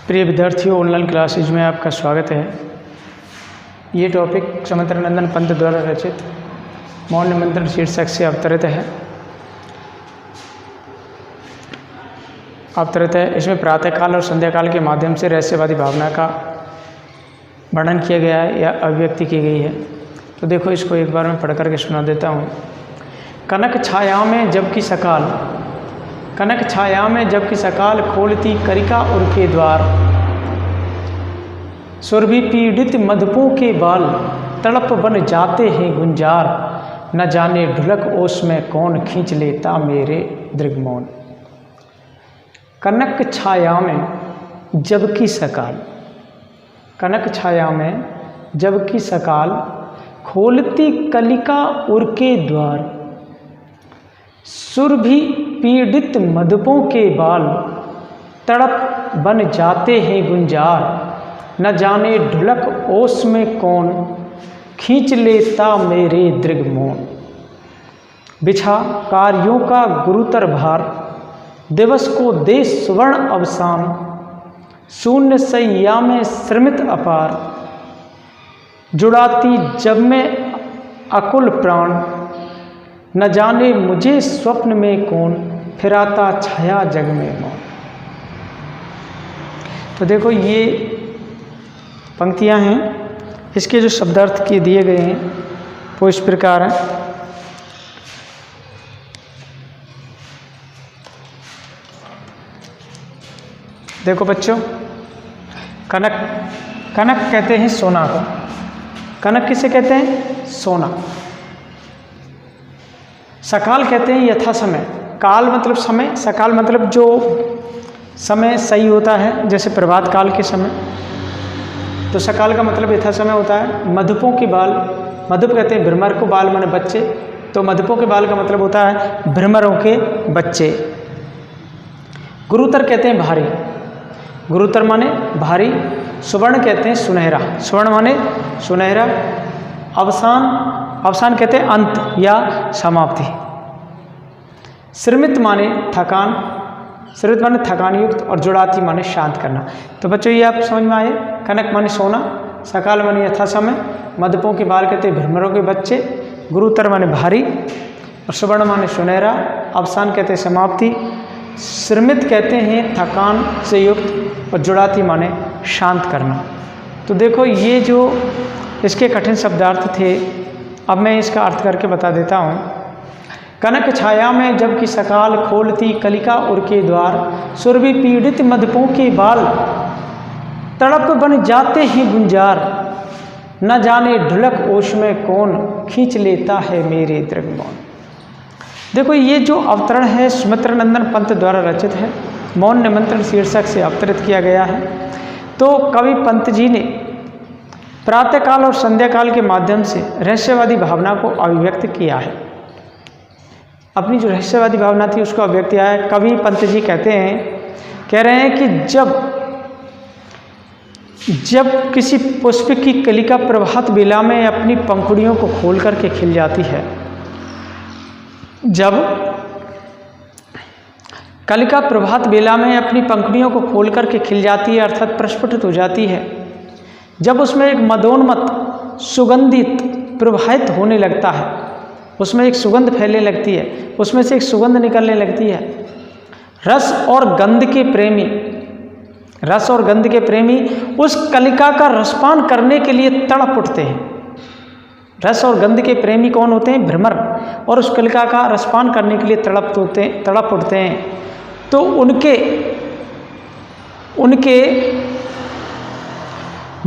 प्रिय विद्यार्थियों, online classes में आपका स्वागत है। ये टॉपिक सुमित्रानंदन पंत द्वारा रचित मौन निमंत्रण शीर्षक से अवतरित है। इसमें प्रातःकाल और संध्याकाल के माध्यम से रहस्यवादी भावना का वर्णन किया गया है या अभिव्यक्ति की गई है। तो देखो, इसको एक बार मैं पढ़ करके सुना देता हूँ। कनक छाया में जबकि सकाल खोलती करिका उनके द्वार, सुरभि पीड़ित मधुपों के बाल तड़प बन जाते हैं गुंजार, न जाने ढुलक ओस में कौन खींच लेता मेरे दृग्मौन। कनक छाया में जबकि सकाल खोलती कलिका उनके द्वार, सुरभि पीड़ित मधुपों के बाल तड़प बन जाते हैं गुंजार, न जाने ढुलक ओस में कौन खींच लेता मेरे दृग्मौन। बिछा कार्यों का गुरुतर भार, दिवस को दे सुवर्ण अवसान, शून्य सैया में श्रमित अपार, जुड़ाती जब में अकुल प्राण, न जाने मुझे स्वप्न में कौन फिराता छाया जग में मौन। तो देखो, ये पंक्तियां हैं। इसके जो शब्दार्थ किए दिए गए हैं वो इस प्रकार हैं। देखो बच्चों, कनक कहते हैं सोना को। कनक किसे कहते हैं? सोना। सकाल कहते हैं यथा समय। काल मतलब समय, सकाल मतलब जो समय सही होता है, जैसे प्रभात काल के समय, तो सकाल का मतलब यथा समय होता है। मधुपों के बाल, मधुप कहते हैं भ्रमर को, बाल माने बच्चे, तो मधुपों के बाल का मतलब होता है भ्रमरों के बच्चे। गुरुतर कहते हैं भारी, गुरुतर माने भारी। सुवर्ण कहते हैं सुनहरा, सुवर्ण माने सुनहरा। अवसान कहते हैं अंत या समाप्ति। श्रमित माने थकान, श्रमित माने थकान युक्त, और जुड़ाती माने शांत करना। तो बच्चों, ये आप समझ में आए। कनक माने सोना, सकाल माने यथा समय, मधुपों के बाल कहते हैं भ्रमरों के बच्चे, गुरुतर माने भारी, और सुवर्ण माने सुनहरा। अवसान कहते हैं समाप्ति, श्रमित कहते हैं थकान से युक्त, और जुड़ाती माने शांत करना। तो देखो, ये जो इसके कठिन शब्दार्थ थे, अब मैं इसका अर्थ करके बता देता हूँ। कनक छाया में जबकि सकाल खोलती कलिका उनके द्वार, सुरभि पीड़ित मधुपों के बाल तड़प बन जाते हैं गुंजार, न जाने ढुलक ओश में कौन खींच लेता है मेरे दृग्मौन। देखो, ये जो अवतरण है सुमित्रानंदन पंत द्वारा रचित है, मौन निमंत्रण शीर्षक से अवतरित किया गया है। तो कवि पंत जी ने प्रातःकाल और संध्याकाल के माध्यम से रहस्यवादी भावना को अभिव्यक्त किया है। अपनी जो रहस्यवादी भावना थी उसको अभिव्यक्त किया है। कवि पंत जी कह रहे हैं कि जब किसी पुष्प की कलिका प्रभात बेला में अपनी पंखुड़ियों को खोल करके खिल जाती है, जब कलिका प्रभात बेला में अपनी पंखुड़ियों को खोल करके खिल जाती है, अर्थात प्रस्फुटित हो जाती है, जब उसमें एक मदोन्मत्त सुगंधित प्रवाहित होने लगता है, उसमें एक सुगंध फैलने लगती है, उसमें से एक सुगंध निकलने लगती है, रस और गंध के प्रेमी उस कलिका का रसपान करने के लिए तड़प उठते हैं। रस और गंध के प्रेमी कौन होते हैं? भ्रमर। और उस कलिका का रसपान करने के लिए तड़प उठते हैं। तो उनके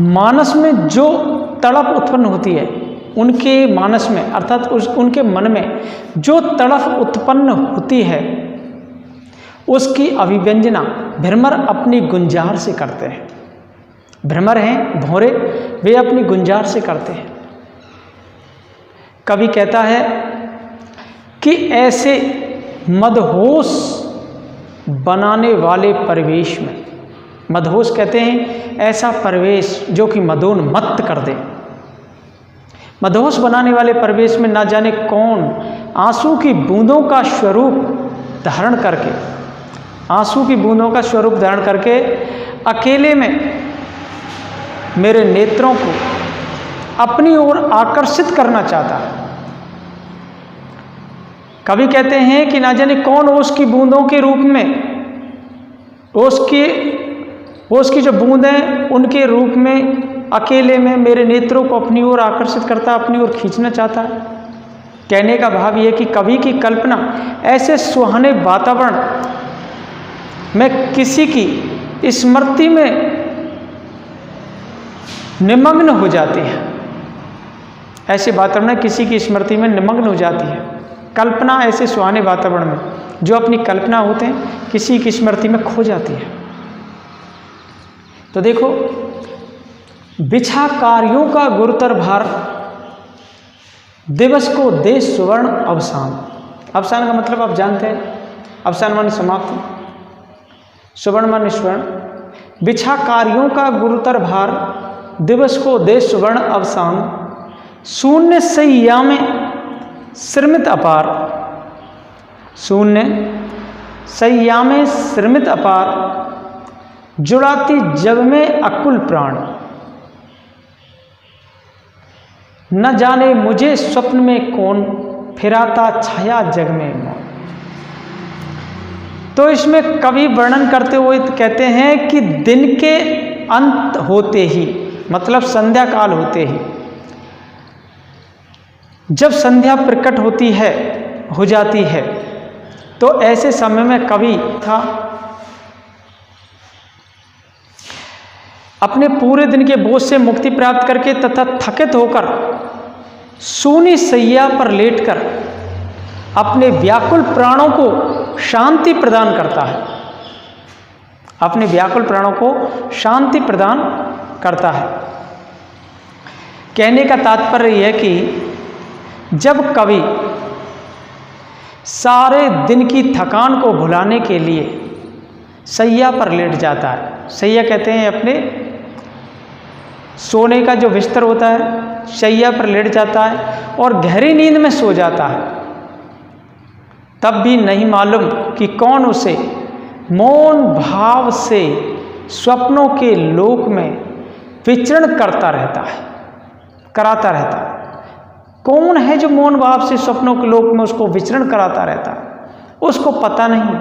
मानस में जो तड़प उत्पन्न होती है, उनके मानस में अर्थात उनके मन में जो तड़प उत्पन्न होती है, उसकी अभिव्यंजना भ्रमर अपनी गुंजार से करते हैं। भ्रमर हैं भौरे, वे अपनी गुंजार से करते हैं। कवि कहता है कि ऐसे मदहोश बनाने वाले परिवेश में, मदहोश कहते हैं ऐसा परिवेश जो कि मदोन्मत्त कर दे, मदहोश बनाने वाले परिवेश में ना जाने कौन आंसू की बूंदों का स्वरूप धारण करके अकेले में मेरे नेत्रों को अपनी ओर आकर्षित करना चाहता है। कवि कहते हैं कि ना जाने कौन ओस की बूंदों के रूप में, ओस की जो बूंदें उनके रूप में अकेले में मेरे नेत्रों को अपनी ओर आकर्षित करता, अपनी ओर खींचना चाहता है। कहने का भाव यह कि कवि की कल्पना ऐसे सुहाने वातावरण में किसी की स्मृति में निमग्न हो जाती है, ऐसे वातावरण में किसी की स्मृति में निमग्न हो जाती है। कल्पना ऐसे सुहाने वातावरण में जो अपनी कल्पना होते हैं किसी की स्मृति में खो जाती है। तो देखो, बिछा कार्यों का गुरुतर भार, दिवस को दे सुवर्ण अवसान। अवसान का मतलब आप जानते हैं, अवसान माने समाप्ति, सुवर्ण माने स्वर्ण। बिछा कार्यों का गुरुतर भार, दिवस को दे सुवर्ण अवसान। शून्य सैया में श्रमित अपार, शून्य सैया में श्रमित अपार। जुड़ाती जग में अकुल प्राण, न जाने मुझे स्वप्न में कौन, फिराता छाया जग में मौन। तो इसमें कवि वर्णन करते हुए कहते हैं कि दिन के अंत होते ही, मतलब संध्या काल होते ही, जब संध्या प्रकट होती है, हो जाती है, तो ऐसे समय में कवि था अपने पूरे दिन के बोझ से मुक्ति प्राप्त करके तथा थकित होकर सूनी सैया पर लेटकर अपने व्याकुल प्राणों को शांति प्रदान करता है, अपने व्याकुल प्राणों को शांति प्रदान करता है। कहने का तात्पर्य यह कि जब कवि सारे दिन की थकान को भुलाने के लिए सैया पर लेट जाता है, सैया कहते हैं अपने सोने का जो बिस्तर होता है, सैया पर लेट जाता है और गहरी नींद में सो जाता है, तब भी नहीं मालूम कि कौन उसे मौन भाव से स्वप्नों के लोक में विचरण कराता रहता है। कौन है जो मौन भाव से स्वप्नों के लोक में उसको विचरण कराता रहता है, उसको पता नहीं।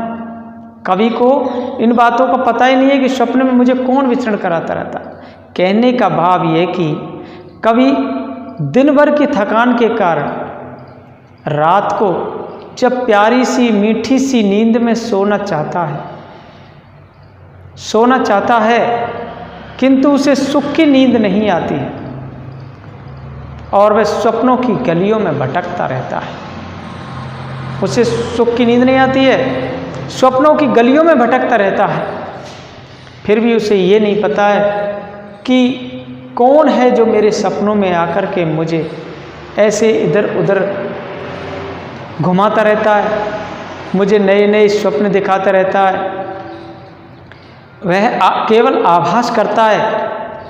कवि को इन बातों का पता ही नहीं है कि स्वप्न में मुझे कौन विचरण कराता रहता है। कहने का भाव यह कि कवि दिन भर की थकान के कारण रात को जब प्यारी सी मीठी सी नींद में सोना चाहता है, किंतु उसे सुख की नींद नहीं आती है और वह स्वप्नों की गलियों में भटकता रहता है। उसे सुख की नींद नहीं आती है, स्वप्नों की गलियों में भटकता रहता है। फिर भी उसे ये नहीं पता है कि कौन है जो मेरे सपनों में आकर के मुझे ऐसे इधर उधर घुमाता रहता है, मुझे नए नए स्वप्न दिखाता रहता है। वह केवल आभास करता है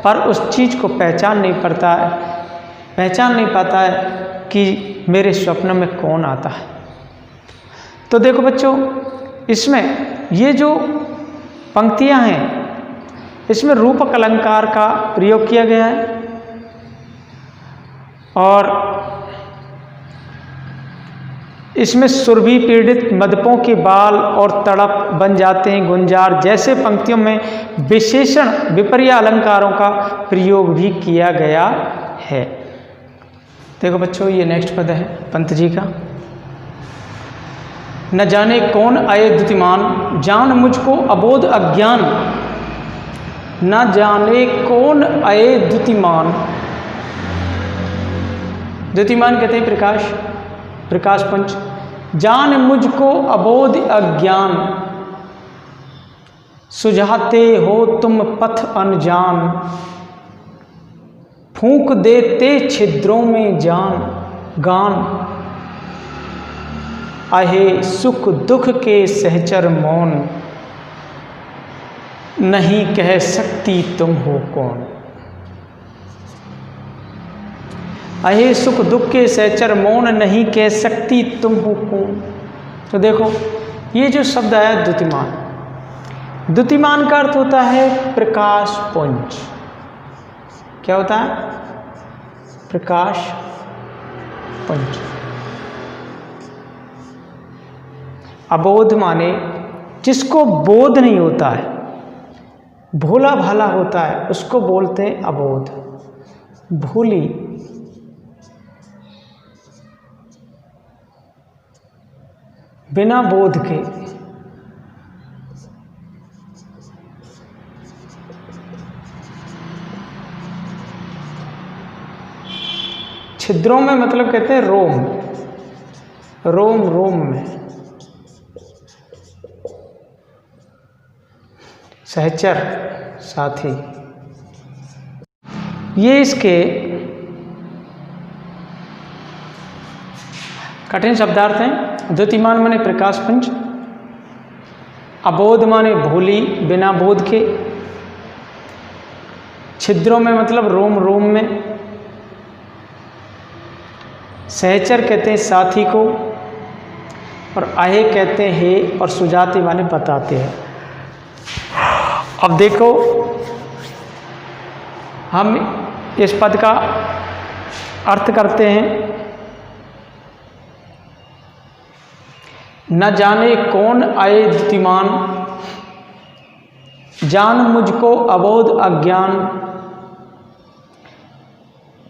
पर उस चीज़ को पहचान नहीं पाता है कि मेरे स्वप्न में कौन आता है। तो देखो बच्चों, इसमें ये जो पंक्तियां हैं, इसमें रूपक अलंकार का प्रयोग किया गया है और इसमें सुरभि पीड़ित मदपों के बाल और तड़प बन जाते हैं गुंजार जैसे पंक्तियों में विशेषण विपर्य अलंकारों का प्रयोग भी किया गया है। देखो बच्चों, ये नेक्स्ट पद है पंत जी का। न जाने कौन आए द्युतिमान, जान मुझको अबोध अज्ञान। न जाने कौन आए द्युतिमान, द्युतिमान कहते हैं प्रकाश पंच। जान मुझको अबोध अज्ञान, सुझाते हो तुम पथ अनजान। फूंक देते छिद्रों में गान, आहे सुख दुख के सहचर मौन। नहीं कह सकती तुम हो कौन। अहे सुख दुख के सहचर मौन, नहीं कह सकती तुम हो कौन। तो देखो, ये जो शब्द आया द्युतिमान, द्युतिमान का अर्थ होता है प्रकाश पुंज। क्या होता है? प्रकाश पुंज। अबोध माने जिसको बोध नहीं होता है, भोला भाला होता है, उसको बोलते हैं अबोध। भोली, बिना बोध के, छिद्रों में मतलब कहते हैं रोम, रोम रोम में, सहचर साथी, ये इसके कठिन शब्दार्थ हैं। द्युतिमान माने प्रकाश पुंज, अबोध माने भोली बिना बोध के, छिद्रों में मतलब रोम रोम में, सहचर कहते हैं साथी को, और आहे कहते हैं हे, और सुजाते माने बताते हैं। अब देखो हम इस पद का अर्थ करते हैं। न जाने कौन आए द्युतिमान, जान मुझको अबोध अज्ञान,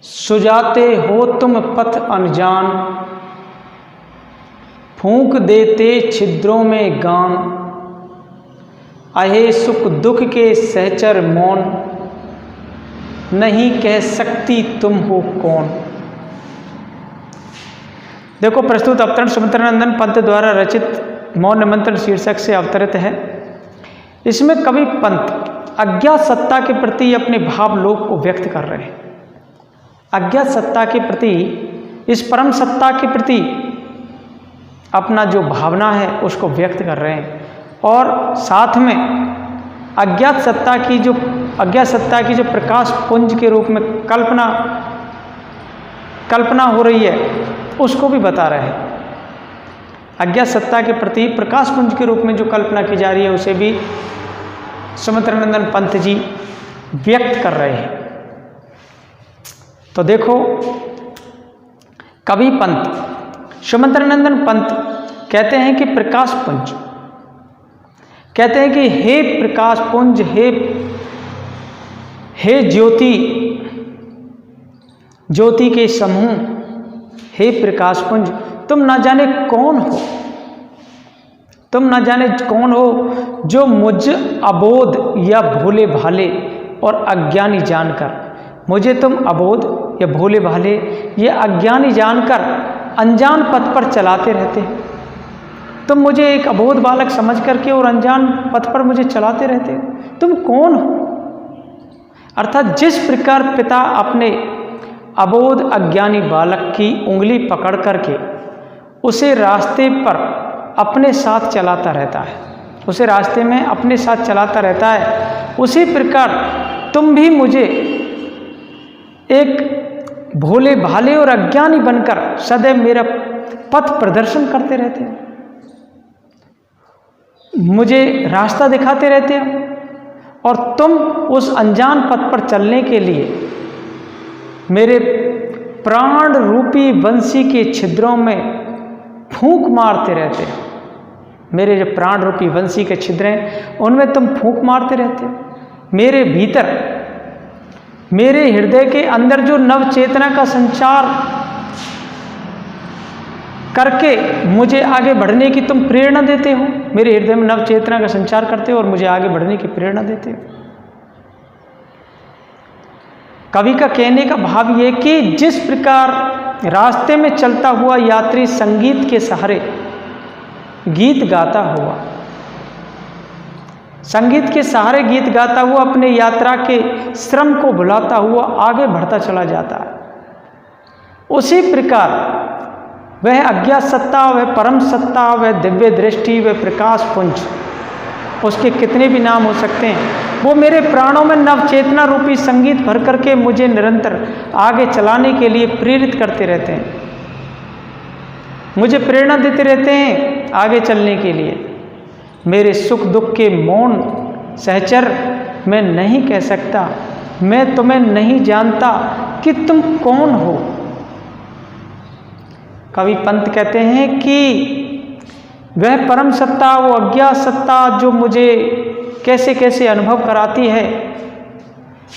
सुजाते हो तुम पथ अनजान, फूंक देते छिद्रों में गान, अहे सुख दुख के सहचर मौन, नहीं कह सकती तुम हो कौन। देखो प्रस्तुत अवतरण सुमित्रानंदन पंत द्वारा रचित मौन निमंत्रण शीर्षक से अवतरित है। इसमें कवि पंत अज्ञात सत्ता के प्रति अपने भाव लोक को व्यक्त कर रहे हैं। अज्ञात सत्ता के प्रति, इस परम सत्ता के प्रति अपना जो भावना है उसको व्यक्त कर रहे हैं, और साथ में अज्ञात सत्ता की जो प्रकाश पुंज के रूप में कल्पना हो रही है उसको भी बता रहे हैं। अज्ञात सत्ता के प्रति प्रकाश पुंज के रूप में जो कल्पना की जा रही है उसे भी सुमित्रानंदन पंत जी व्यक्त कर रहे हैं। तो देखो कवि पंत सुमित्रानंदन पंत कहते हैं कि प्रकाश पुंज, कहते हैं कि हे प्रकाश पुंज, हे ज्योति के समूह, हे प्रकाश पुंज, तुम न जाने कौन हो जो मुझ अबोध या भोले भाले और अज्ञानी जानकर, मुझे तुम अबोध या भोले भाले या अज्ञानी जानकर अनजान पथ पर चलाते रहते हो। तुम मुझे एक अबोध बालक समझ करके और अनजान पथ पर मुझे चलाते रहते हो। तुम कौन हो? अर्थात जिस प्रकार पिता अपने अबोध अज्ञानी बालक की उंगली पकड़ करके उसे रास्ते पर अपने साथ चलाता रहता है, उसे रास्ते में अपने साथ चलाता रहता है, उसी प्रकार तुम भी मुझे एक भोले भाले और अज्ञानी बनकर सदैव मेरा पथ प्रदर्शन करते रहते हो, मुझे रास्ता दिखाते रहते हो, और तुम उस अनजान पथ पर चलने के लिए मेरे प्राण रूपी बंसी के छिद्रों में फूंक मारते रहते हो। मेरे जो प्राण रूपी बंसी के छिद्र हैं उनमें तुम फूंक मारते रहते हो। मेरे भीतर, मेरे हृदय के अंदर जो नव चेतना का संचार करके मुझे आगे बढ़ने की तुम प्रेरणा देते हो। मेरे हृदय में नव चेतना का संचार करते हो और मुझे आगे बढ़ने की प्रेरणा देते हो। कवि का कहने का भाव ये कि जिस प्रकार रास्ते में चलता हुआ यात्री संगीत के सहारे गीत गाता हुआ, संगीत के सहारे गीत गाता हुआ अपने यात्रा के श्रम को भुलाता हुआ आगे बढ़ता चला जाता है, उसी प्रकार वह अज्ञात सत्ता, वह परम सत्ता, वह दिव्य दृष्टि, वह प्रकाश पुंज, उसके कितने भी नाम हो सकते हैं, वो मेरे प्राणों में नव चेतना रूपी संगीत भर करके मुझे निरंतर आगे चलाने के लिए प्रेरित करते रहते हैं, मुझे प्रेरणा देते रहते हैं आगे चलने के लिए। मेरे सुख दुख के मौन सहचर मैं नहीं कह सकता, मैं तुम्हें नहीं जानता कि तुम कौन हो। कवि पंत कहते हैं कि वह परम सत्ता, वो अज्ञात सत्ता जो मुझे कैसे कैसे अनुभव कराती है,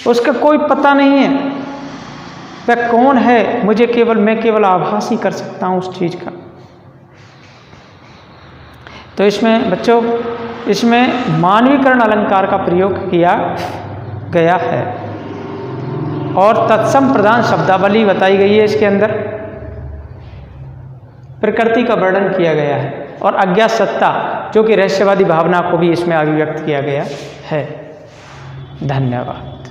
उसका कोई पता नहीं है, वह कौन है, मैं केवल आभास ही कर सकता हूँ उस चीज़ का। तो इसमें बच्चों, इसमें मानवीकरण अलंकार का प्रयोग किया गया है और तत्सम प्रधान शब्दावली बताई गई है। इसके अंदर प्रकृति का वर्णन किया गया है और अज्ञात सत्ता जो कि रहस्यवादी भावना को भी इसमें अभिव्यक्त किया गया है। धन्यवाद।